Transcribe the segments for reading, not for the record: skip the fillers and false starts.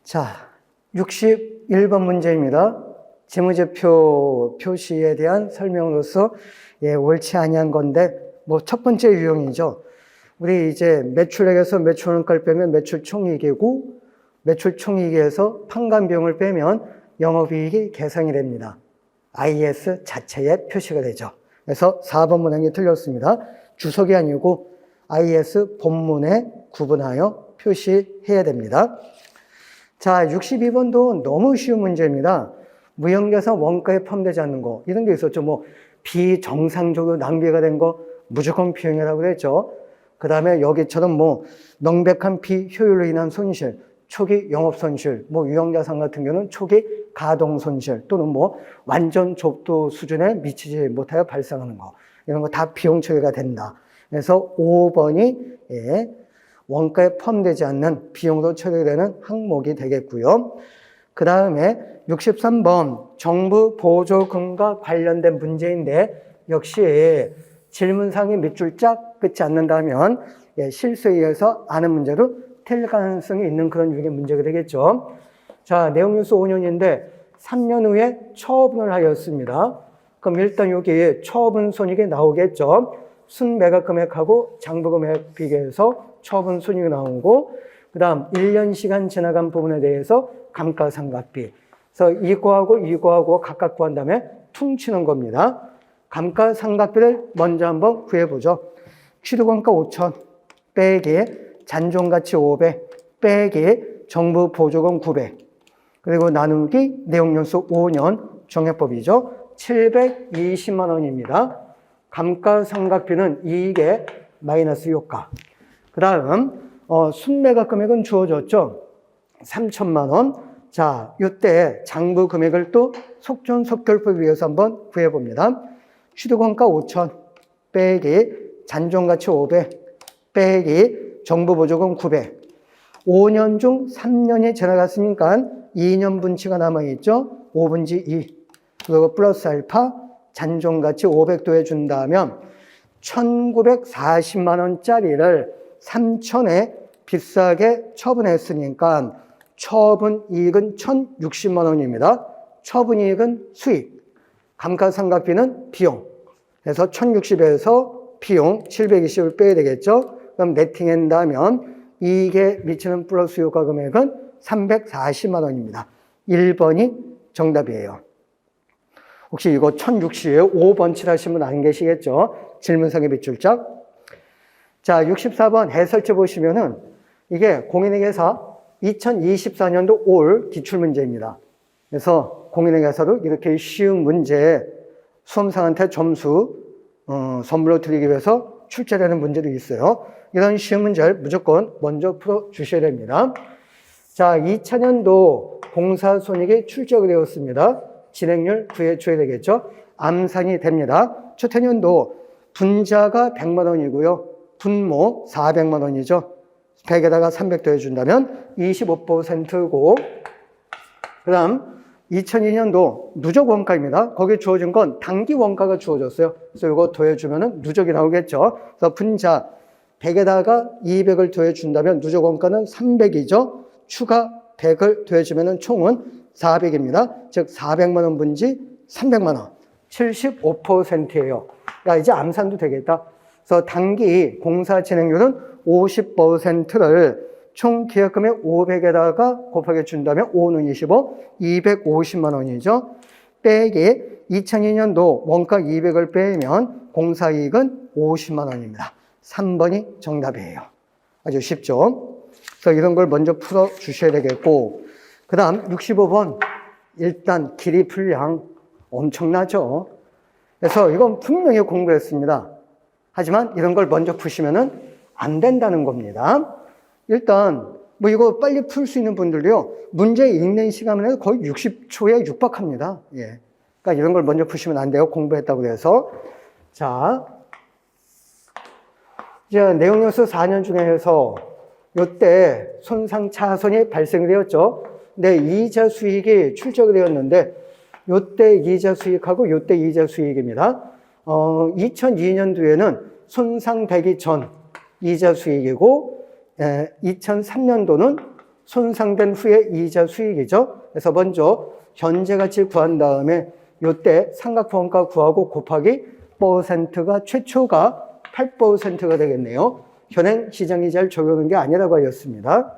자, 61번 문제입니다. 재무제표 표시에 대한 설명으로서 옳지 아니한 건데 뭐 첫 번째 유형이죠. 우리 이제 매출액에서 매출원가를 빼면 매출총이익이고 매출총이익에서 판관비용을 빼면 영업이익이 계산이 됩니다. IS 자체에 표시가 되죠. 그래서 4번 문항이 틀렸습니다. 주석이 아니고 IS 본문에 구분하여 표시해야 됩니다. 자, 62번도 너무 쉬운 문제입니다. 무형자산 원가에 포함되지 않는 거 이런 게 있었죠. 뭐 비정상적으로 낭비가 된 거 무조건 비용이라고 그랬죠. 그 다음에 여기처럼 뭐 명백한 비효율로 인한 손실, 초기 영업손실, 뭐 유형자산 같은 경우는 초기 가동손실 또는 뭐 완전 족도 수준에 미치지 못하여 발생하는 거 이런 거 다 비용 처리가 된다. 그래서 5번이 원가에 포함되지 않는 비용으로 처리되는 항목이 되겠고요. 그 다음에 63번 정부 보조금과 관련된 문제인데 역시 질문상의 밑줄 쫙 긋지 않는다면 실수에 의해서 아는 문제로 틀릴 가능성이 있는 그런 유형의 문제가 되겠죠. 자, 내용연수 5년인데 3년 후에 처분을 하였습니다. 그럼 일단 여기 처분 손익이 나오겠죠. 순매각 금액하고 장부 금액 비교해서 처분 손익이 나오고 그 다음 1년 시간 지나간 부분에 대해서 감가상각비. 그래서 이거하고 각각 구한 다음에 퉁치는 겁니다. 감가상각비를 먼저 한번 구해보죠. 취득원가 5천 빼기 잔존가치 500 빼기 정부 보조금 900 그리고 나누기 내용연수 5년 정액법이죠. 720만 원입니다. 감가상각비는 이익의 마이너스 효과. 그 다음 순매각 금액은 주어졌죠. 3천만 원. 자, 이때 장부 금액을 또 속전속결법에 의해서 한번 구해봅니다. 취득원가 5천 빼기 잔존가치 500 빼기 정부보조금 900 5년 중 3년이 지나갔으니까 2년 분치가 남아있죠. 5분지 2 그리고 플러스 알파 잔존가치 500 더해준다면 1940만 원짜리를 3천에 비싸게 처분했으니까 처분이익은 1060만 원입니다. 처분이익은 수익, 감가상각비는 비용. 그래서 1060에서 비용 720을 빼야 되겠죠. 그럼 네팅한다면 이익에 미치는 플러스 효과 금액은 340만 원입니다. 1번이 정답이에요. 혹시 이거 1060에 5번 칠하신 분 안 계시겠죠? 질문상의 밑줄짝. 자, 64번 해설지 보시면은 이게 공인회계사 2024년도 올 기출문제입니다. 그래서 공인회계사로 이렇게 쉬운 문제 수험생한테 점수 선물로 드리기 위해서 출제되는 문제도 있어요. 이런 쉬운 문제를 무조건 먼저 풀어주셔야 됩니다. 자, 2000년도 공사손익이 출제가 되었습니다. 진행률 구해줘야 되겠죠. 암산이 됩니다. 초태년도 분자가 100만 원이고요. 분모 400만 원이죠. 100에다가 300 더해준다면 25%고 그 다음 2002년도 누적 원가입니다. 거기에 주어진 건 단기 원가가 주어졌어요. 그래서 이거 더해주면 누적이 나오겠죠. 그래서 분자 100에다가 200을 더해준다면 누적 원가는 300이죠. 추가 100을 더해주면 총은 400입니다. 즉 400만 원 분지 300만 원. 75%예요. 야, 이제 암산도 되겠다. 그래서 단기 공사 진행률은 50%를 총 계약금액 500에다가 곱하기 준다면 5는 25, 250만 원이죠. 빼기 2002년도 원가 200을 빼면 공사이익은 50만 원입니다. 3번이 정답이에요. 아주 쉽죠? 그래서 이런 걸 먼저 풀어주셔야 되겠고 그 다음 65번 일단 길이 풀량 엄청나죠? 그래서 이건 분명히 공부했습니다. 하지만 이런 걸 먼저 푸시면 안 된다는 겁니다. 일단 뭐 이거 빨리 풀 수 있는 분들도요. 문제 읽는 시간은 거의 60초에 육박합니다. 예. 그러니까 이런 걸 먼저 푸시면 안 돼요. 공부했다고 해서. 자, 이제 내용연수 4년 중에서 이때 손상 차손이 발생되었죠. 네, 이자 수익이 출적이 되었는데 이때 이자 수익하고 이때 이자 수익입니다. 2002년도에는 손상되기 전 이자 수익이고 2003년도는 손상된 후에 이자 수익이죠. 그래서 먼저 현재 가치 구한 다음에 요때 삼각형가 구하고 곱하기 퍼센트가 최초가 8%가 되겠네요. 현행 시장이자를 적용하는 게 아니라고 하였습니다.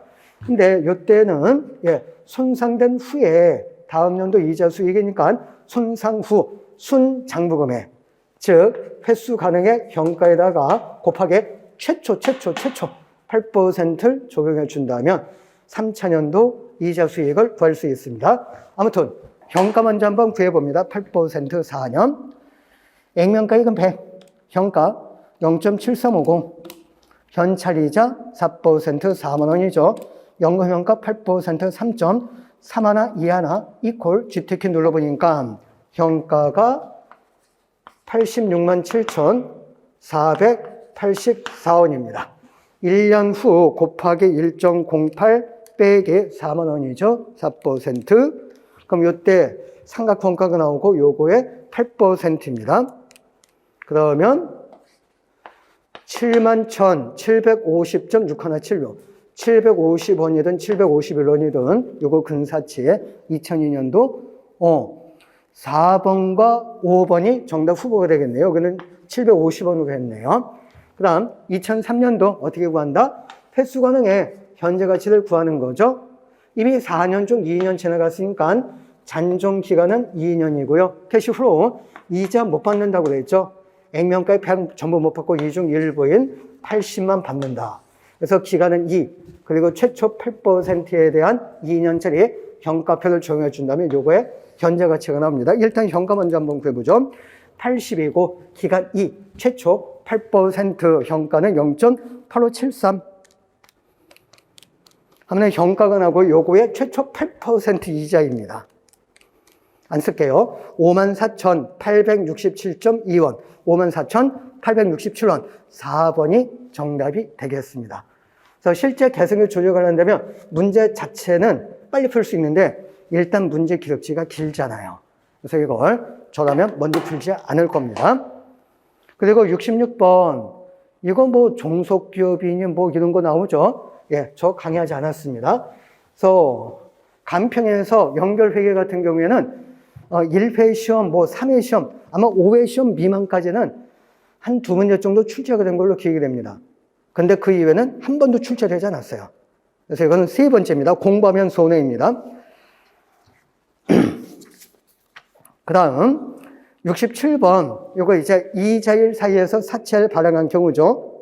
근데 요때는 손상된 후에 다음 연도 이자 수익이니까 손상 후 순장부금액, 즉 횟수 가능의 현가에다가 곱하기 최초 8%를 적용해 준다면 3차년도 이자 수익을 구할 수 있습니다. 아무튼 현가 먼저 한번 구해봅니다. 8% 4년. 액면가액은 100, 현가 0.7350, 현찰이자 4% 4만 원이죠. 연금현가 8% 3.31 21 이퀄 GTK 눌러보니까 현가가 86만 7,484원입니다. 1년 후 곱하기 1.08 빼기 4만 원이죠. 4%. 그럼 이때 삼각형가가 나오고 요거의 8%입니다. 그러면 71,750.6176 750원이든 751원이든 요거 근사치에 2002년도 4번과 5번이 정답 후보가 되겠네요. 여기는 750원으로 했네요. 그 다음 2003년도 어떻게 구한다? 횟수 가능의 현재 가치를 구하는 거죠. 이미 4년 중 2년 지나갔으니까 잔존 기간은 2년이고요. 캐시 플로우 이자 못 받는다고 그랬죠. 액면가액 100 전부 못 받고 이중 일부인 80만 받는다. 그래서 기간은 2, 그리고 최초 8%에 대한 2년짜리 현가표를 적용해 준다면 요거에 현재 가치가 나옵니다. 일단 현가 먼저 한번 구해보죠. 80이고 기간 2, 최초 8% 현가는 0.8573. 하면 현가가 나고 요거의 최초 8% 이자입니다. 안 쓸게요. 54,867.2원, 54,867원, 4번이 정답이 되겠습니다. 그래서 실제 계승을 조정하려면 문제 자체는 빨리 풀 수 있는데 일단 문제 기록지가 길잖아요. 그래서 이걸 저라면 먼저 풀지 않을 겁니다. 그리고 66번, 이거 뭐 종속기업이니 뭐 이런 거 나오죠? 저 강의하지 않았습니다. 그래서 간평에서 연결회계 같은 경우에는 1회 시험, 3회 시험, 아마 5회 시험 미만까지는 한 2문제 정도 출제가 된 걸로 기억이 됩니다. 근데 그 이후에는 한 번도 출제되지 않았어요. 그래서 이거는 세 번째입니다. 공부하면 손해입니다. 그 다음 67번, 이거 이제 이자일 사이에서 사채를 발행한 경우죠.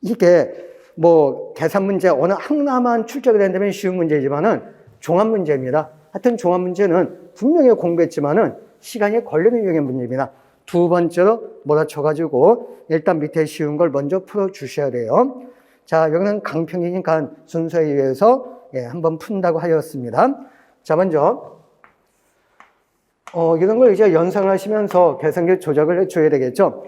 이게 뭐 계산 문제 어느 하나만 출제가 된다면 쉬운 문제지만은 종합 문제입니다. 하여튼 종합 문제는 분명히 공부했지만은 시간이 걸리는 유형의 문제입니다. 두 번째로 몰아쳐가지고 일단 밑에 쉬운 걸 먼저 풀어주셔야 돼요. 자, 여기는 강평이니까 순서에 의해서 한번 푼다고 하였습니다. 자, 먼저 이런 걸 이제 연상을 하시면서 계산기 조작을 해줘야 되겠죠.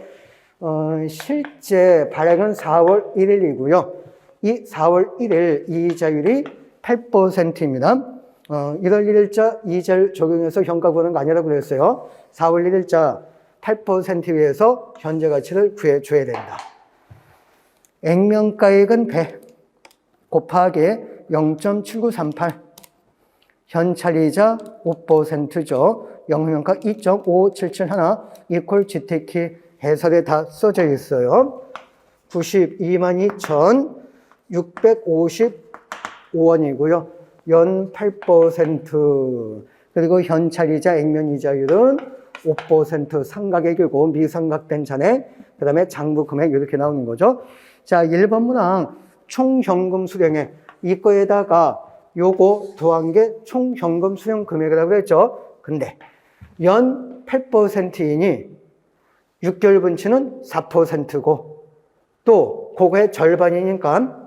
실제 발행은 4월 1일이고요. 이 4월 1일 이자율이 8%입니다. 1월 1일자 이자를 적용해서 현가 구하는 거 아니라고 그랬어요. 4월 1일자 8%에 의해서 현재 가치를 구해줘야 된다. 액면가액은 100 곱하기 0.7938 현찰이자 5%죠. 영면가 2.5771 이퀄 GTK 해설에 다 써져 있어요. 922,655원이고요. 연 8%, 그리고 현찰이자 액면이자율은 5% 상각액이고 미상각된 잔액, 그 다음에 장부금액 이렇게 나오는 거죠. 자, 1번 문항 총현금 수령액, 이거에다가 요거 더한 게 총현금 수령 금액이라고 그랬죠. 근데 연 8%이니 6개월 분치는 4%고 또 그거의 절반이니까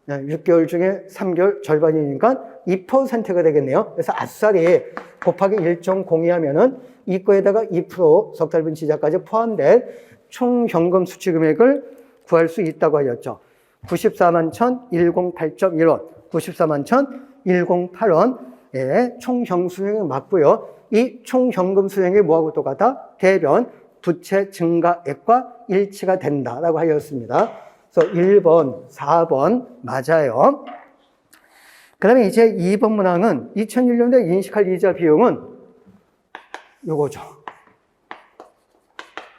6개월 중에 3개월 절반이니까 2%가 되겠네요. 그래서 아싸리 곱하기 1.02 하면은 이거에다가 2% 석 달 분치자까지 포함된 총 현금 수취 금액을 구할 수 있다고 하였죠. 94만 1,108.1원, 94만 1,108원 총 현금 수령이 맞고요. 이 총 현금 수령이 뭐하고 똑같다? 대변 부채 증가액과 일치가 된다라고 하였습니다. 그래서 1번, 4번 맞아요. 그 다음에 이제 2번 문항은 2001년도에 인식할 이자 비용은 요거죠.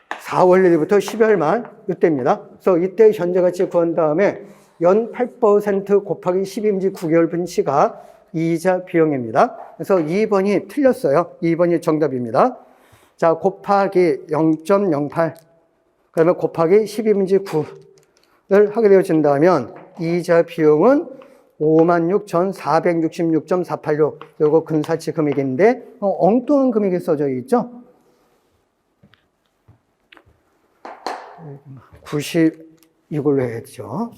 4월 1일부터 12월 말 이때입니다. 그래서 이때 현재가치 구한 다음에 연 8% 곱하기 12분지 9개월 분치가 이자 비용입니다. 그래서 2번이 틀렸어요. 2번이 정답입니다. 자, 곱하기 0.08 그러면 곱하기 12분지 9를 하게 되어진다면 이자 비용은 56,466.486 요거 근사치 금액인데 엉뚱한 금액이 써져 있죠. 90 이걸로 해야죠.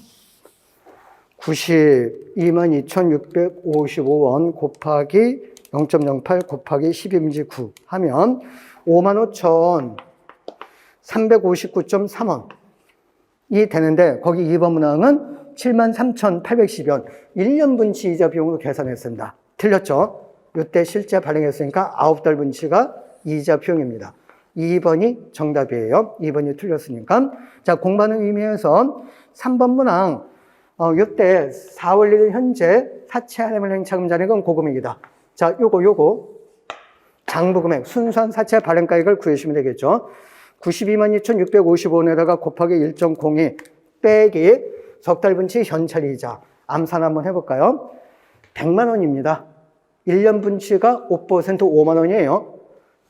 922,655원 곱하기 0.08 곱하기 12분지 9 하면 55,359.3원이 되는데 거기 2번 문항은 73,810원 1년 분치 이자 비용으로 계산했습니다. 틀렸죠? 이때 실제 발행했으니까 9달 분치가 이자 비용입니다. 2번이 정답이에요. 2번이 틀렸으니까. 자, 공부하는 의미에서 3번 문항 이때 4월 1일 현재 사채 할인은행 자금 잔액은 고금액이다. 자, 요거 장부금액 순수한 사채 발행가액을 구해주시면 되겠죠. 922,655원에다가 곱하기 1.02 빼기 석 달 분치 현찰이자 암산 한번 해볼까요? 100만 원입니다. 1년 분치가 5% 5만 원이에요.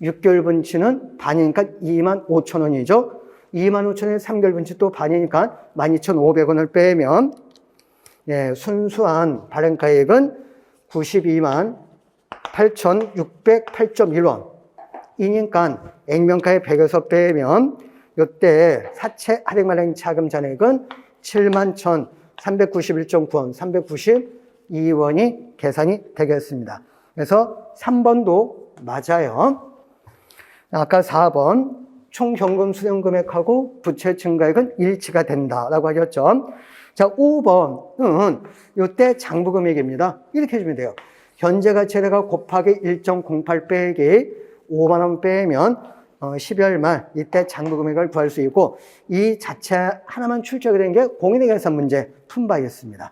6개월 분치는 반이니까 25,000원이죠. 25,000원에 3개월 분치 또 반이니까 12,500원을 빼면 예, 순수한 발행가액은 928,608.1원 이니까 액면가의 100에서 빼면 이때 사채 할인 자금 잔액은 71,391.9원, 392원이 계산이 되겠습니다. 그래서 3번도 맞아요. 아까 4번 총 현금 수령 금액하고 부채 증가액은 일치가 된다라고 하셨죠. 자, 5번은 이때 장부 금액입니다. 이렇게 해주면 돼요. 현재 가치에다가 곱하기 1.08 빼기 5만 원 빼면 12월 말 이때 장부 금액을 구할 수 있고 이 자체 하나만 출제가 된 게 공인의 계산 문제 푼 바 있습니다.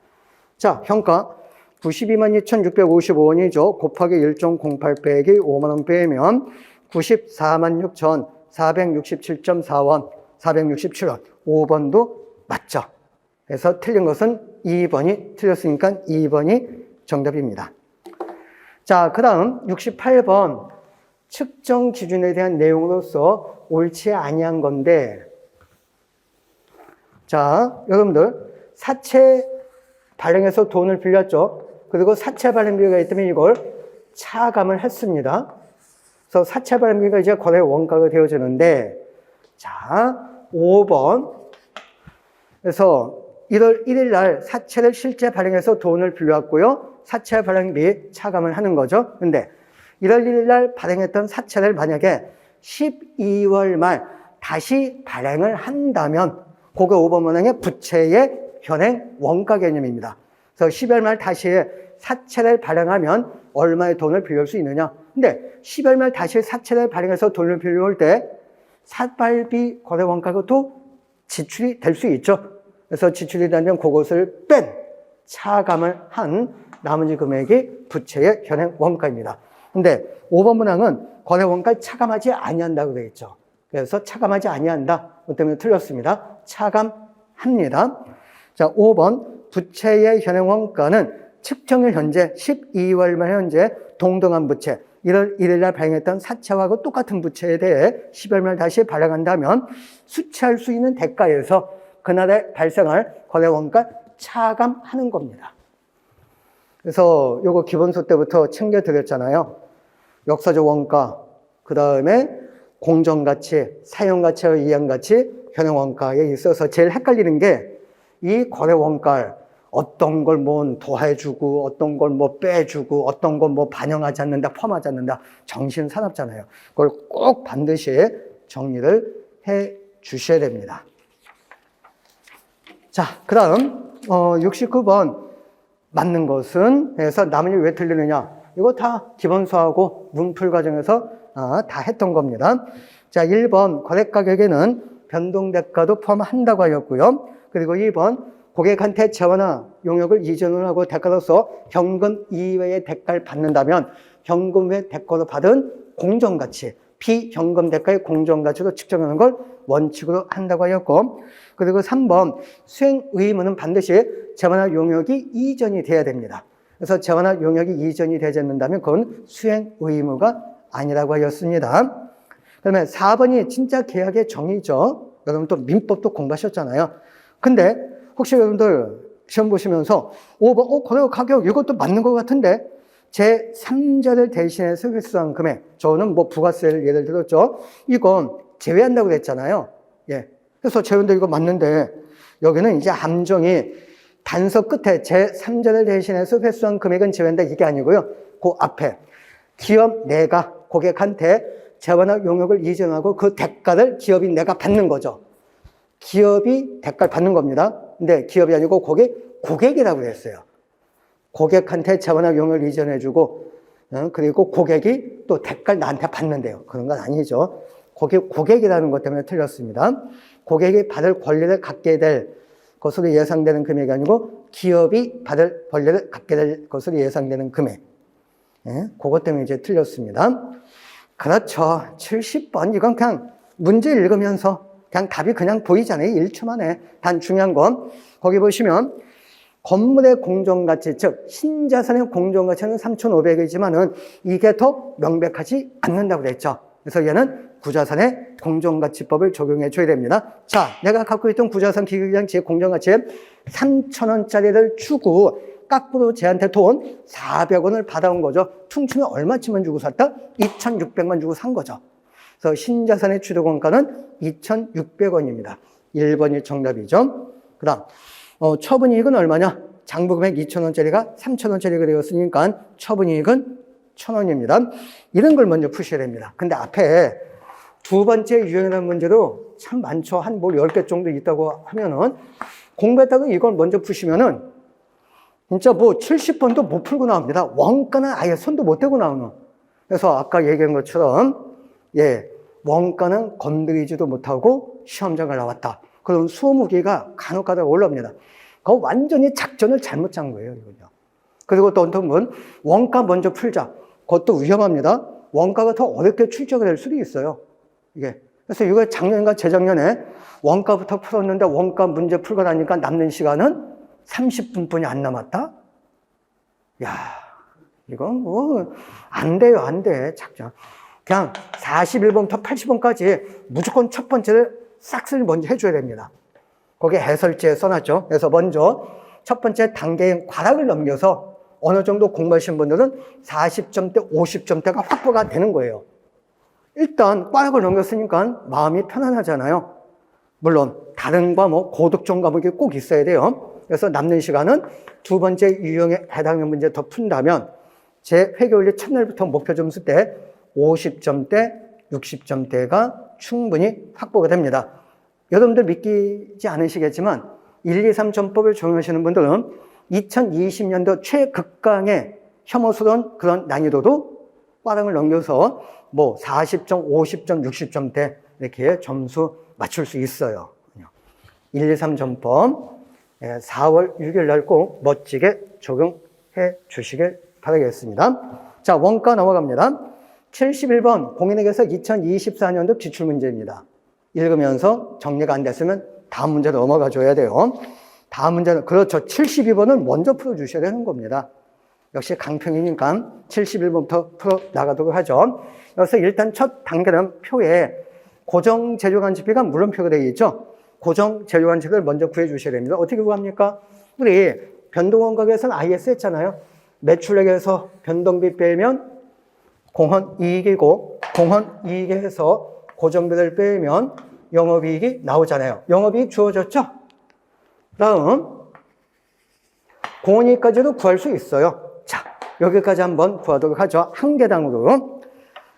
자, 현가 922,655원이죠. 곱하기 1.08 빼기 5만 원 빼면 946,467.4원, 467원. 5번도 맞죠. 그래서 틀린 것은 2번이 틀렸으니까 2번이 정답입니다. 자, 그 다음 68번 측정 기준에 대한 내용으로서 옳지 아니한 건데 자, 여러분들 사채 발행해서 돈을 빌렸죠. 그리고 사채 발행비가 있다면 이걸 차감을 했습니다. 그래서 사채 발행비가 이제 거래 원가가 되어지는데 자, 5번 그래서 1월 1일 날 사채를 실제 발행해서 돈을 빌려왔고요. 사채 발행비 차감을 하는 거죠. 근데 1월 1일 날 발행했던 사채를 만약에 12월 말 다시 발행을 한다면 그게 5번 문항의 부채의 현행 원가 개념입니다. 그래서 12월 말 다시 사채를 발행하면 얼마의 돈을 빌려올 수 있느냐. 근데 12월 말 다시 사채를 발행해서 돈을 빌려올 때 사발비 거래 원가가 또 지출이 될 수 있죠. 그래서 지출이 되면 그것을 뺀 차감을 한 나머지 금액이 부채의 현행 원가입니다. 근데 5번 문항은 거래 원가를 차감하지 아니한다고 되어 있죠. 그래서 차감하지 아니한다. 그 때문에 틀렸습니다. 차감합니다. 자, 5번 부채의 현행 원가는 측정일 현재 12월 말 현재 동등한 부채 1월 1일 날 발행했던 사채하고 똑같은 부채에 대해 12월 말 다시 발행한다면 수취할 수 있는 대가에서 그날에 발생할 거래 원가 차감하는 겁니다. 그래서 요거 기본소 때부터 챙겨드렸잖아요. 역사적 원가, 그 다음에 공정가치, 사용가치와 이양가치, 현행원가에 있어서 제일 헷갈리는 게 이 거래 원가를 어떤 걸 뭐 더해주고 어떤 걸 뭐 빼주고 어떤 걸 뭐 반영하지 않는다, 포함하지 않는다 정신사납잖아요. 그걸 꼭 반드시 정리를 해 주셔야 됩니다. 자, 그 다음 69번 맞는 것은 그래서 나머지 왜 틀리느냐 이거 다 기본수하고 문풀 과정에서 다 했던 겁니다. 자, 1번 거래가격에는 변동대가도 포함한다고 하였고요. 그리고 2번 고객한테 재화나 용역을 이전을 하고 대가로서 현금 이외의 대가를 받는다면 현금 외 대가로 받은 공정가치, 비현금 대가의 공정가치로 측정하는 걸 원칙으로 한다고 하였고, 그리고 3번 수행 의무는 반드시 재화나 용역이 이전이 돼야 됩니다. 그래서 재화나 용역이 이전이 되지 않는다면 그건 수행 의무가 아니라고 하였습니다. 그다음에 4번이 진짜 계약의 정의죠. 여러분 또 민법도 공부하셨잖아요. 근데 혹시 여러분들 시험 보시면서 5번 거래 가격 이것도 맞는 것 같은데 제3자를 대신해서 획수한 금액, 저는 뭐 부가세를 예를 들었죠. 이건 제외한다고 그랬잖아요. 예. 그래서 제외한다 이거 맞는데 여기는 이제 함정이 단서 끝에 제3자를 대신해서 획수한 금액은 제외한다 이게 아니고요. 그 앞에 기업 내가 고객한테 재화나 용역을 이전하고 그 대가를 기업이 내가 받는 거죠. 기업이 대가를 받는 겁니다. 근데 기업이 아니고 고객이라고 했어요. 고객한테 재화나 용역을 이전해주고, 그리고 고객이 또 대가를 나한테 받는데요. 그런 건 아니죠. 고객이라는 것 때문에 틀렸습니다. 고객이 받을 권리를 갖게 될 것으로 예상되는 금액이 아니고 기업이 받을 권리를 갖게 될 것으로 예상되는 금액. 예, 그것 때문에 이제 틀렸습니다. 그렇죠. 70번 이건 그냥 문제 읽으면서 그냥 답이 그냥 보이잖아요. 1초 만에. 단 중요한 건 거기 보시면 건물의 공정가치, 즉 신자산의 공정가치는 3,500이지만은 이게 더 명백하지 않는다고 그랬죠. 그래서 얘는 구자산의 공정가치법을 적용해 줘야 됩니다. 자, 내가 갖고 있던 구자산 기계장치의 공정가치에 3,000원짜리를 주고 깎으로 쟤한테 돈 400원을 받아온 거죠. 퉁치면 얼마치만 주고 샀다? 2,600만 주고 산 거죠. 그래서 신자산의 취득원가는 2,600원입니다. 1번이 정답이죠. 그 다음 처분이익은 얼마냐? 장부금액 2,000원짜리가 3,000원짜리가 되었으니까 처분이익은 1,000원입니다. 이런 걸 먼저 푸셔야 됩니다. 근데 앞에 두 번째 유형이라는 문제도 참 많죠. 한 뭐 10개 정도 있다고 하면은 공부했다고 이걸 먼저 푸시면은 진짜 뭐 70번도 못 풀고 나옵니다. 원가는 아예 손도 못 대고 나오는. 그래서 아까 얘기한 것처럼 예, 원가는 건드리지도 못하고 시험장을 나왔다. 그럼 수무기가 간혹 가다가 올라옵니다. 그거 완전히 작전을 잘못 짠 거예요, 이거요. 그리고 또 어떤 분 원가 먼저 풀자. 그것도 위험합니다. 원가가 더 어렵게 출제가 될 수도 있어요. 이게. 그래서 이거 작년인가 재작년에 원가부터 풀었는데 원가 문제 풀고 나니까 남는 시간은 30분뿐이 안 남았다? 야, 이건 뭐, 안 돼요, 안 돼, 작전. 그냥 41번부터 80번까지 무조건 첫 번째를 싹쓸이 먼저 해줘야 됩니다. 거기에 해설지에 써놨죠. 그래서 먼저 첫 번째 단계인 과락을 넘겨서 어느 정도 공부하신 분들은 40점대, 50점대가 확보가 되는 거예요. 일단 과락을 넘겼으니까 마음이 편안하잖아요. 물론 다른 과목, 고득점 과목이 꼭 있어야 돼요. 그래서 남는 시간은 두 번째 유형에 해당하는 문제 더 푼다면 제 회계원리 첫날부터 목표 점수 때 50점대, 60점대가 충분히 확보가 됩니다. 여러분들 믿기지 않으시겠지만 1, 2, 3점법을 적용하시는 분들은 2020년도 최극강의 혐오스러운 그런 난이도도 과락을 넘겨서 뭐 40점, 50점, 60점대 이렇게 점수 맞출 수 있어요. 1, 2, 3점법 4월 6일 날 꼭 멋지게 적용해 주시길 바라겠습니다. 자, 원가 넘어갑니다. 71번 공인회계사 2024년도 기출문제입니다. 읽으면서 정리가 안 됐으면 다음 문제로 넘어가 줘야 돼요. 다음 문제는 그렇죠. 72번은 먼저 풀어주셔야 되는 겁니다. 역시 강평이니까 71번부터 풀어나가도록 하죠. 그래서 일단 첫 단계는 표에 고정재료관지비가 물음표가 되어 있죠. 고정재료관지비를 먼저 구해주셔야 됩니다. 어떻게 구합니까? 우리 변동원가에서는 IS 했잖아요. 매출액에서 변동비 빼면 공헌이익이고 공헌이익에서 고정비를 빼면 영업이익이 나오잖아요. 영업이익 주어졌죠? 다음 공헌이익까지도 구할 수 있어요. 자, 여기까지 한번 구하도록 하죠. 한 개당으로.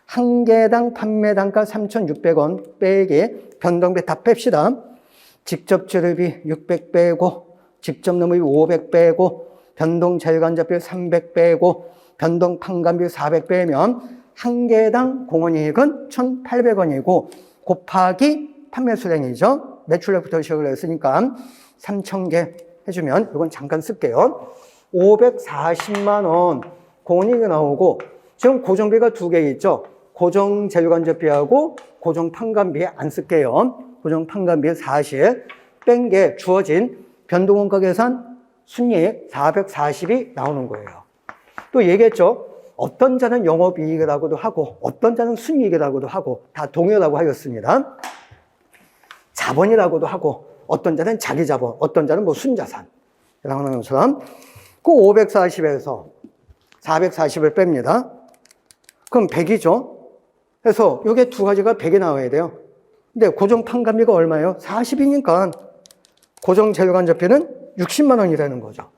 한 개당 판매 단가 3,600원 빼기 변동비 다 뺍시다. 직접 재료비 600 빼고 직접 노무비 500 빼고 변동 재료간접비 300 빼고 변동 판관비 400 빼면 한 개당 공헌이익은 1,800원이고 곱하기 판매 수량이죠. 매출액부터 시작을 했으니까 3,000개 해주면 이건 잠깐 쓸게요. 540만 원 공원이익이 나오고 지금 고정비가 두 개 있죠. 고정 재료간접비하고 고정 판관비 안 쓸게요. 고정 판관비 40 뺀 게 주어진 변동원가 계산 순이익 440이 나오는 거예요. 또 얘기했죠. 어떤 자는 영업이익이라고도 하고 어떤 자는 순이익이라고도 하고 다 동일하다고 하였습니다. 자본이라고도 하고 어떤 자는 자기 자본, 어떤 자는 뭐 순자산 이라고 하는 것처럼 그 540에서 440을 뺍니다. 그럼 100이죠. 그래서 요게 두 가지가 100이 나와야 돼요. 근데 고정 판관비가 얼마예요? 40이니까 고정 재료간접비는 60만 원이라는 거죠.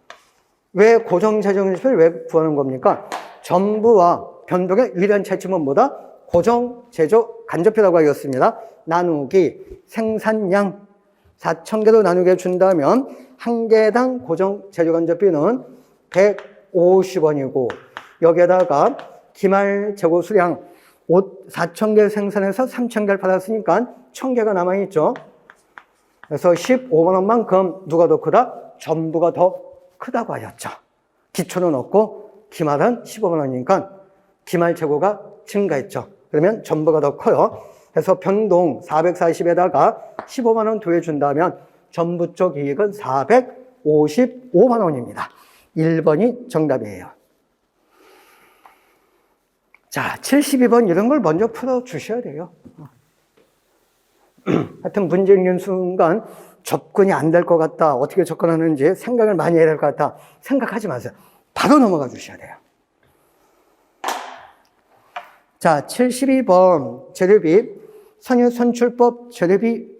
왜 고정 재료간접비를 왜 구하는 겁니까? 전부와 변동의 유일한 차이점은 뭐다? 고정 제조 간접비라고 하였습니다. 나누기 생산량 4,000개로 나누게 준다면 한 개당 고정 재료 간접비는 150원이고 여기에다가 기말 재고 수량 옷 4,000개 생산해서 3,000개를 받았으니까 1,000개가 남아있죠. 그래서 15만 원만큼 누가 더 크다? 전부가 더 크다고 하였죠. 기초는 없고 기말은 15만 원이니까 기말 재고가 증가했죠. 그러면 전부가 더 커요. 그래서 변동 440에다가 15만 원 더해준다면 전부 쪽 이익은 455만 원입니다. 1번이 정답이에요. 자, 72번 이런 걸 먼저 풀어주셔야 돼요. 하여튼 문제 읽는 순간 접근이 안 될 것 같다. 어떻게 접근하는지 생각을 많이 해야 될 것 같다. 생각하지 마세요. 바로 넘어가 주셔야 돼요. 자, 72번 재료비 선유선출법 재료비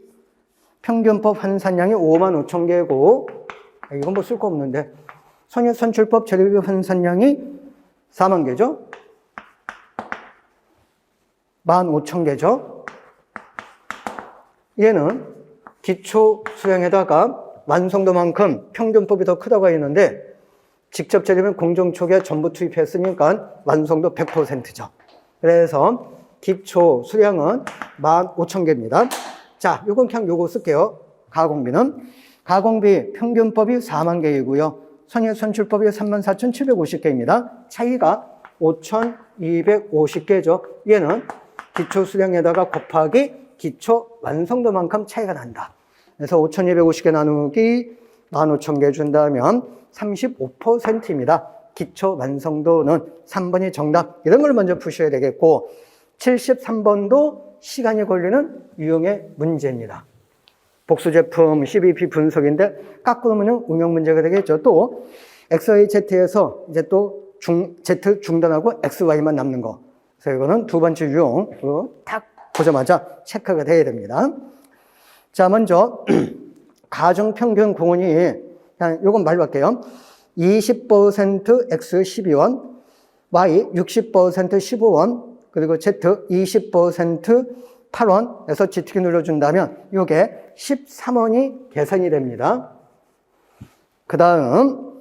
평균법 환산량이 5만 5천 개고 이건 뭐 쓸 거 없는데 선유선출법 재료비 환산량이 4만 개죠? 15,000개죠? 얘는 기초 수량에다가 완성도만큼 평균법이 더 크다고 했는데 직접 재료면 공정초기에 전부 투입했으니까 완성도 100%죠. 그래서 기초 수량은 15,000개입니다. 자, 요건 그냥 요거 쓸게요. 가공비는 가공비 평균법이 4만 개이고요. 선유선출법이 34,750개입니다. 차이가 5,250개죠. 얘는 기초 수량에다가 곱하기 기초 완성도만큼 차이가 난다. 그래서 5,250개 나누기 15,000개 준다면 35%입니다. 기초 완성도는 3번이 정답. 이런 걸 먼저 푸셔야 되겠고 73번도 시간이 걸리는 유형의 문제입니다. 복수제품 CBP 분석인데 까꾸로 보면 응용 문제가 되겠죠. 또 XYZ에서 이제 또 Z 중단하고 XY만 남는 거. 그래서 이거는 두 번째 유형으로 딱 보자마자 체크가 돼야 됩니다. 자, 먼저 가정평균 공원이 그냥 요건 말로 할게요. 20% X 12원, Y 60% 15원, 그리고 Z 20% 8원에서 G특기 눌러준다면 이게 13원이 계산이 됩니다. 그 다음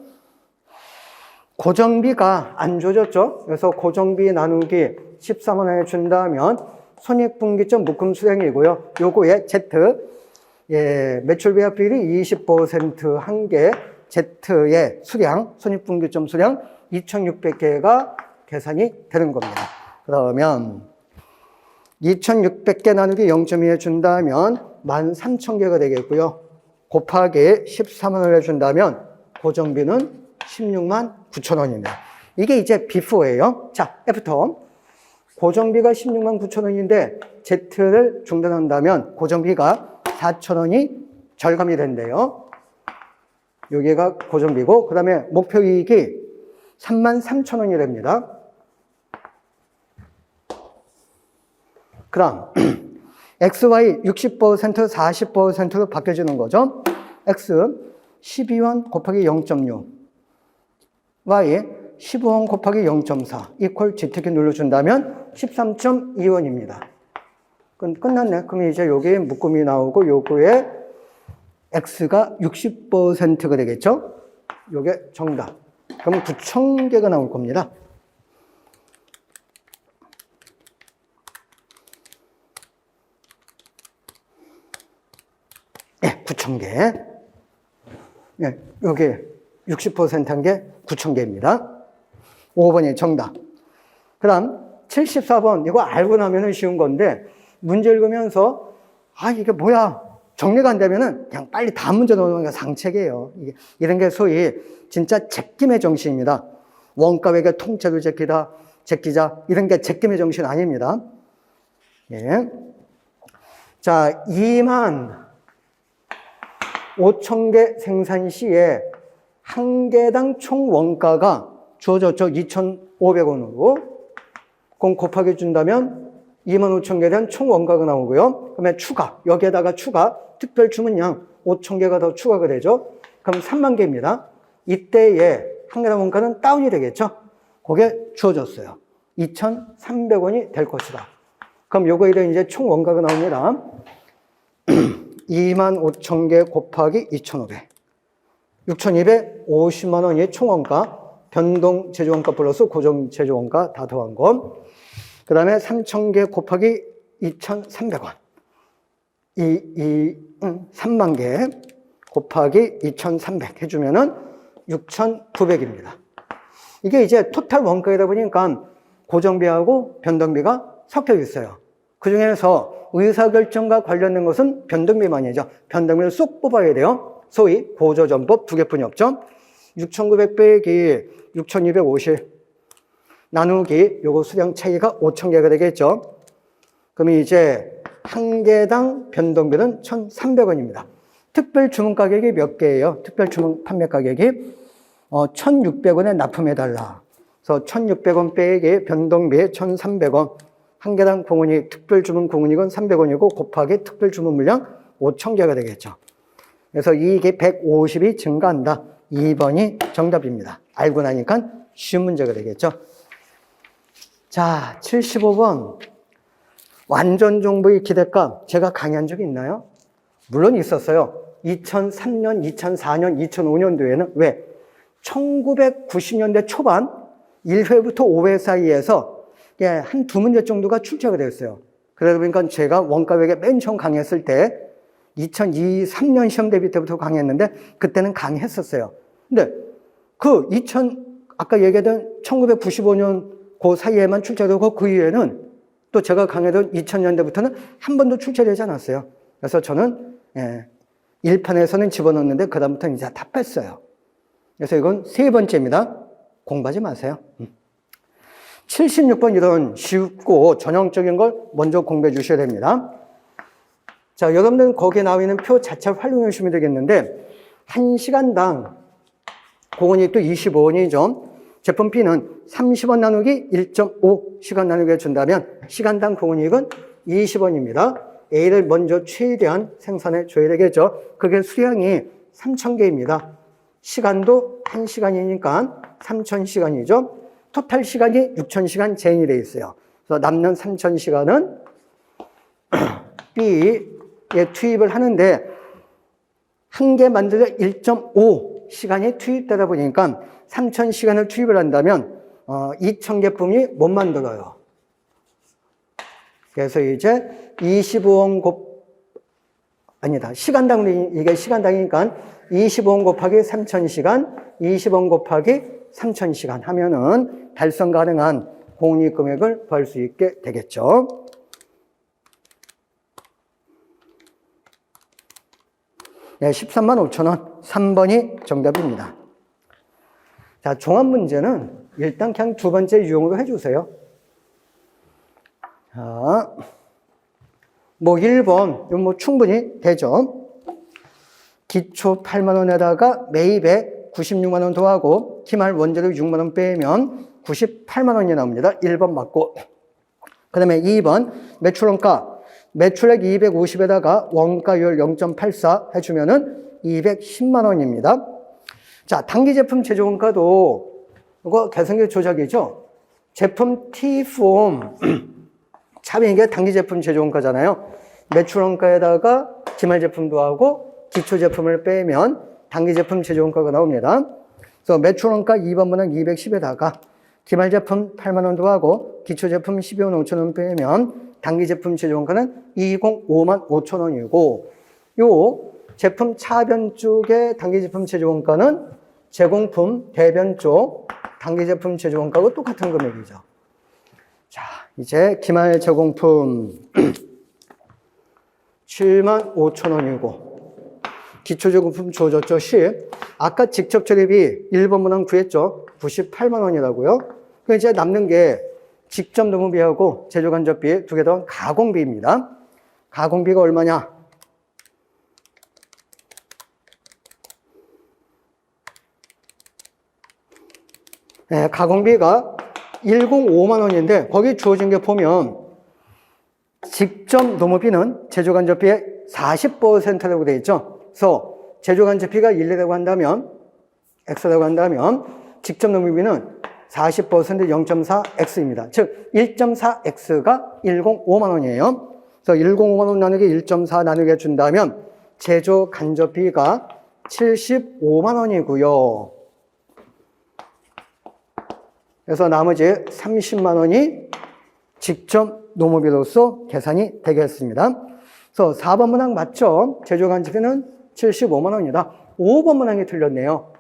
고정비가 안 줘졌죠. 그래서 고정비 나누기 13원에 준다면 손익분기점 묶음 수량이고요. 요거에 Z 매출비합 비율이 20% 한 개, Z의 수량, 손익분기점 수량 2,600개가 계산이 되는 겁니다. 그러면 2,600개 나누기 0.2 해준다면 13,000개가 되겠고요. 곱하기 13원을 해준다면 고정비는 16만 9천 원입니다. 이게 이제 before예요. 자, 애프터. 고정비가 16만 9천 원인데 Z를 중단한다면 고정비가 4천 원이 절감이 된대요. 여기가 고정비고 그 다음에 목표이익이 3만 3천 원이랍니다. 그 다음 XY 60% 40%로 바뀌어지는 거죠. X 12원 곱하기 0.6 Y 15원 곱하기 0.4 이퀄 G특기 눌러준다면 13.2원입니다. 끝났네. 그럼 이제 여기에 묶음이 나오고 요거에 X가 60%가 되겠죠? 요게 정답. 그럼 9,000개가 나올 겁니다. 네, 9,000개. 네, 여기 60%한 게 9,000개입니다. 5번이 정답. 그 다음 74번, 이거 알고 나면 쉬운 건데, 문제 읽으면서, 이게 뭐야? 정리가 안 되면은 그냥 빨리 다음 문제 넣는 게 상책이에요. 이런 게 소위 진짜 제낌의 정신입니다. 원가액의 통째로 제끼자. 이런 게 제낌의 정신 아닙니다. 예. 자, 2만 5,000개 생산 시에 한 개당 총 원가가 주어졌죠. 2,500원으로. 그럼 곱하기 준다면 25,000개에 대한 총 원가가 나오고요. 그다음에 여기에다가 특별 주문량 5,000개가 더 추가가 되죠. 그럼 3만 개입니다. 이때에 한 개당 원가는 다운이 되겠죠. 그게 주어졌어요. 2,300원이 될 것이다. 그럼 요거에 대한 이제 총 원가가 나옵니다. 25,000개 곱하기 2,500. 6,250만 원이 총 원가. 변동 제조원가 플러스 고정 제조원가 다 더한 거. 그 다음에 3,000개 곱하기 2,300원. 3만 개 곱하기 2,300 해주면은 6,900입니다. 이게 이제 토탈 원가이다 보니까 고정비하고 변동비가 섞여 있어요. 그 중에서 의사결정과 관련된 것은 변동비만이죠. 변동비를 쏙 뽑아야 돼요. 소위 고조전법 두 개뿐이 없죠. 6,900 빼기 6,250 나누기 요거 수량 차이가 5,000개가 되겠죠. 그럼 이제 한 개당 변동비는 1,300원입니다. 특별 주문 가격이 몇 개예요? 특별 주문 판매 가격이 1,600원에 납품해달라. 그래서 1,600원 빼기 변동비 1,300원. 한 개당 공원이 특별 주문 공원이건 300원이고 곱하기 특별 주문 물량 5,000개가 되겠죠. 그래서 이익이 150이 증가한다. 2번이 정답입니다. 알고 나니까 쉬운 문제가 되겠죠. 자, 75번. 완전 정보의 기대값. 제가 강의한 적이 있나요? 물론 있었어요. 2003년, 2004년, 2005년도에는 왜? 1990년대 초반 1회부터 5회 사이에서 한 두 문제 정도가 출제가 되었어요. 그러다 보니까 제가 원가액에 맨 처음 강의했을 때 2003년 시험 대비 때부터 강의했는데 그때는 강의했었어요. 근데 아까 얘기했던 1995년 그 사이에만 출제되고 그 이후에는 또 제가 강의했던 2000년대부터는 한 번도 출제되지 않았어요. 그래서 저는 1편에서는 집어넣었는데 그 다음부터는 이제 다 뺐어요. 그래서 이건 세 번째입니다. 공부하지 마세요. 76번 이런 쉽고 전형적인 걸 먼저 공부해 주셔야 됩니다. 자, 여러분들은 거기에 나와 있는 표 자체를 활용해 주시면 되겠는데 1시간당 공원이 또 25원이죠. 제품 B는 30원 나누기 1.5시간 나누기 준다면 시간당 공원이익은 20원입니다. A를 먼저 최대한 생산해 줘야 되겠죠. 그게 수량이 3,000개입니다. 시간도 1시간이니까 3,000시간이죠. 토탈 시간이 6,000시간 제인이 되어 있어요. 그래서 남는 3,000시간은 B에 투입을 하는데 한 개 만들자 1.5시간이 투입되다 보니까 3,000시간을 투입을 한다면 2,000개품이 못 만들어요. 그래서 이제 25원 시간당, 이게 시간당이니까 25원 곱하기 3,000시간, 20원 곱하기 3,000시간 하면은 달성 가능한 공익 금액을 구할 수 있게 되겠죠. 네, 13만 5천 원. 3번이 정답입니다. 자, 종합 문제는 일단 그냥 두 번째 유형으로 해주세요. 자, 1번, 이건 충분히 되죠. 기초 8만 원에다가 매입에 96만 원 더하고 기말 원재료 6만 원 빼면 98만 원이 나옵니다. 1번 맞고. 그 다음에 2번 매출원가. 매출액 250에다가 원가율 0.84 해주면은 210만 원입니다. 자, 단기 제품 제조원가도 이거 계산기 조작이죠. 제품 T폼 참 이게 단기 제품 제조원가잖아요. 매출원가에다가 기말 제품도 하고 기초 제품을 빼면 단기 제품 제조원가가 나옵니다. 그래서 매출원가 2번분은 210에다가 기말 제품 8만 원 더하고 기초 제품 12만 5천 원 빼면 단기 제품 제조원가는 205만 5천 원이고 요 제품 차변 쪽의 단기제품 제조원가는 제공품 대변 쪽 단기제품 제조원가하고 똑같은 금액이죠. 자, 이제 기말 제공품 75,000원이고 기초제공품 주어졌죠. 10. 아까 직접 처리비 1번 문항 구했죠. 98만 원이라고요. 그럼 이제 남는 게 직접 노무비하고 제조간접비 두 개 더한 가공비입니다. 가공비가 얼마냐? 네, 가공비가 105만 원인데 거기 주어진 게 보면 직접 노무비는 제조간접비의 40%라고 되어 있죠. 그래서 제조간접비가 1이라고 한다면 X라고 한다면 직접 노무비는 40% 0.4X입니다. 즉 1.4X가 105만 원이에요. 그래서 105만 원 나누기 1.4 나누게 준다면 제조간접비가 75만 원이고요. 그래서 나머지 30만 원이 직접 노무비로서 계산이 되겠습니다. 그래서 4번 문항 맞죠? 제조간접비는 75만 원이다. 5번 문항이 틀렸네요.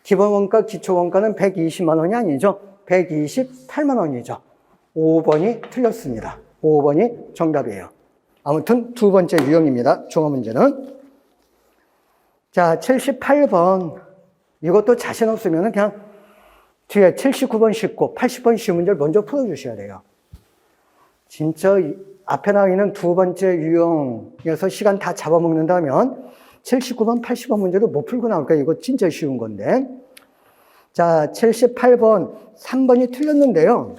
기본원가, 기초원가는 120만 원이 아니죠. 128만 원이죠. 5번이 틀렸습니다. 5번이 정답이에요. 아무튼 두 번째 유형입니다. 중어문제는. 자, 78번. 이것도 자신 없으면 그냥 뒤에 79번 쉽고 80번 쉬운 문제를 먼저 풀어주셔야 돼요. 진짜 앞에 나와 있는 두 번째 유형에서 시간 다 잡아먹는다면 79번, 80번 문제도 못 풀고 나올까? 이거 진짜 쉬운 건데. 자, 78번, 3번이 틀렸는데요.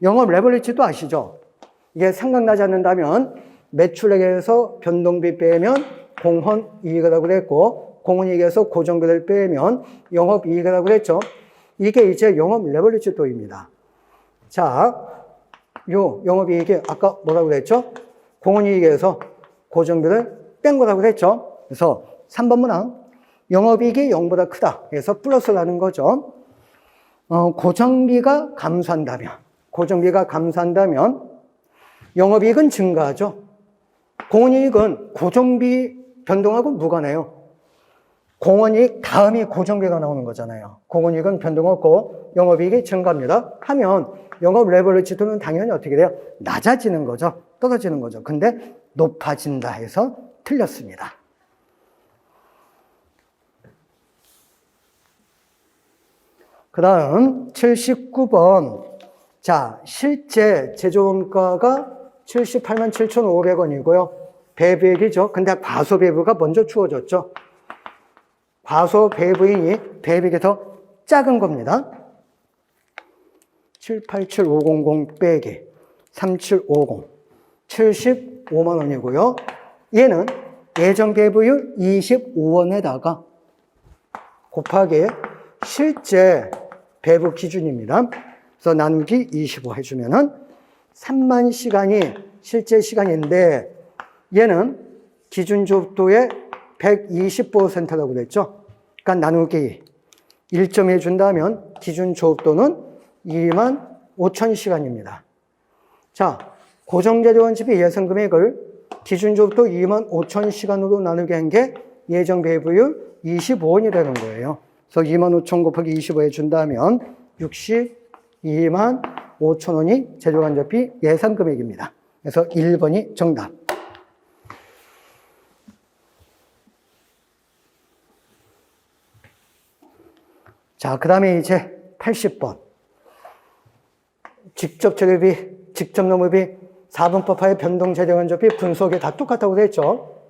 영업 레버리지도 아시죠? 이게 생각나지 않는다면 매출액에서 변동비 빼면 공헌이익이라고 그랬고 공헌이익에서 고정비를 빼면 영업이익이라고 그랬죠. 이게 이제 영업 레버리지도입니다. 자, 요 영업이익이 아까 뭐라고 그랬죠? 공헌이익에서 고정비를 뺀 거라고 그랬죠. 그래서 3번 문항 영업이익이 0보다 크다. 그래서 플러스라는 거죠. 고정비가 감소한다면 영업이익은 증가하죠. 공헌이익은 고정비 변동하고 무관해요. 공헌이익 다음이 고정비가 나오는 거잖아요. 공헌이익은 변동 없고 영업이익이 증가합니다. 하면 영업 레버리지도는 당연히 어떻게 돼요? 낮아지는 거죠. 떨어지는 거죠. 근데 높아진다 해서 틀렸습니다. 그 다음 79번. 자, 실제 제조원가가 78만 7,500원이고요. 배부액이죠. 근데 과소배부가 먼저 주어졌죠. 과소배부인이 배부액이 더 작은 겁니다. 787500 빼기 3750 75만 원이고요. 얘는 예정 배부율 25원에다가 곱하기 실제 배부 기준입니다. 그래서 나누기 25 해주면은 3만 시간이 실제 시간인데 얘는 기준 조업도의 120%라고 그랬죠. 그러니까 나누기 1점 해준다면 기준 조업도는 2만 5천 시간입니다. 자, 고정재료원집의 예상금액을 기준 조업도 2만 5천 시간으로 나누게 한 게 예정 배부율 25원이 되는 거예요. 그래서 2만 5천 곱하기 25 해준다면 62만 5천 원이 제조간접비 예상금액입니다. 그래서 1번이 정답. 자, 그 다음에 이제 80번. 직접 재료비, 직접 노무비, 4분법하의 변동 제조간접비 분석이 다 똑같다고 됐죠.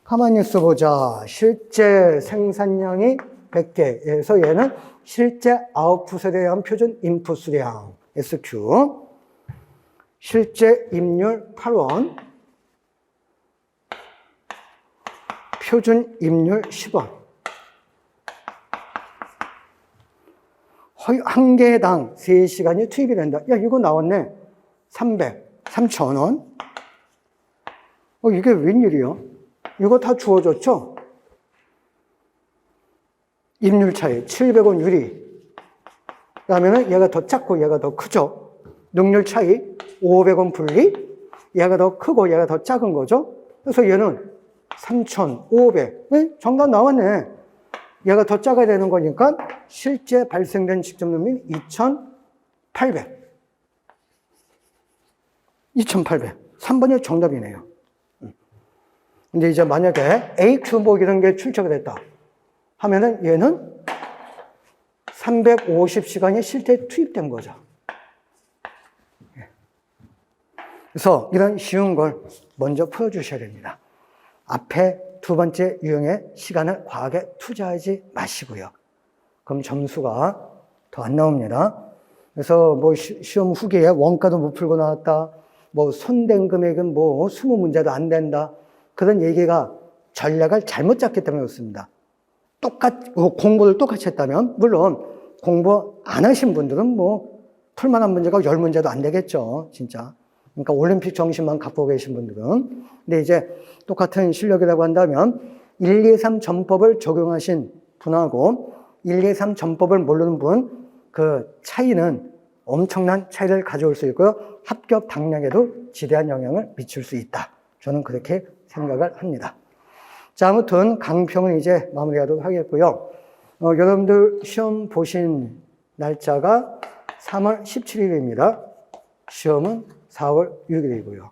가만히 있어보자. 실제 생산량이 100개에서 얘는 실제 아웃풋에 대한 표준 인풋 수량 SQ. 실제 입률 8원, 표준 입률 10원. 한 개당 3시간이 투입이 된다. 야, 이거 나왔네. 3,000원. 이게 웬일이야? 이거 다 주어졌죠? 입률 차이 700원 유리. 그러면은 얘가 더 작고 얘가 더 크죠. 능률 차이 500원 분리. 얘가 더 크고 얘가 더 작은 거죠. 그래서 얘는 3,500. 네? 정답 나왔네. 얘가 더 작아야 되는 거니까 실제 발생된 직접 능률이 2,800. 2,800. 3번이 정답이네요. 근데 이제 만약에 AQ 뭐 이런 게 출제가 됐다 하면은 얘는 350시간이 실제 투입된 거죠. 그래서 이런 쉬운 걸 먼저 풀어주셔야 됩니다. 앞에 두 번째 유형의 시간을 과하게 투자하지 마시고요. 그럼 점수가 더 안 나옵니다. 그래서 뭐 시험 후기에 원가도 못 풀고 나왔다. 뭐 손댄 금액은 뭐 20문제도 안 된다. 그런 얘기가 전략을 잘못 짰기 때문에 그렇습니다. 공부를 똑같이 했다면, 물론 공부 안 하신 분들은 뭐 풀만한 문제가 10문제도 안 되겠죠. 진짜. 그러니까 올림픽 정신만 갖고 계신 분들은. 근데 이제 똑같은 실력이라고 한다면 1, 2, 3 전법을 적용하신 분하고 1, 2, 3 전법을 모르는 분, 그 차이는 엄청난 차이를 가져올 수 있고요. 합격 당락에도 지대한 영향을 미칠 수 있다. 저는 그렇게 생각을 합니다. 자, 아무튼 강평은 이제 마무리하도록 하겠고요. 여러분들 시험 보신 날짜가 3월 17일입니다. 시험은 4월 6일이고요.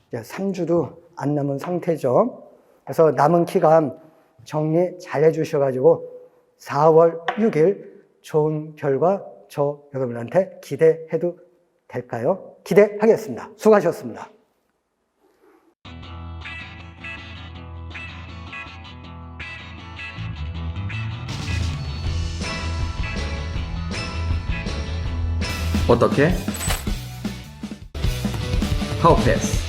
이제 3주도 안 남은 상태죠. 그래서 남은 기간 정리 잘 해주셔가지고 4월 6일 좋은 결과 저 여러분한테 기대해도 될까요? 기대하겠습니다. 수고하셨습니다. 어떻게? 파워패스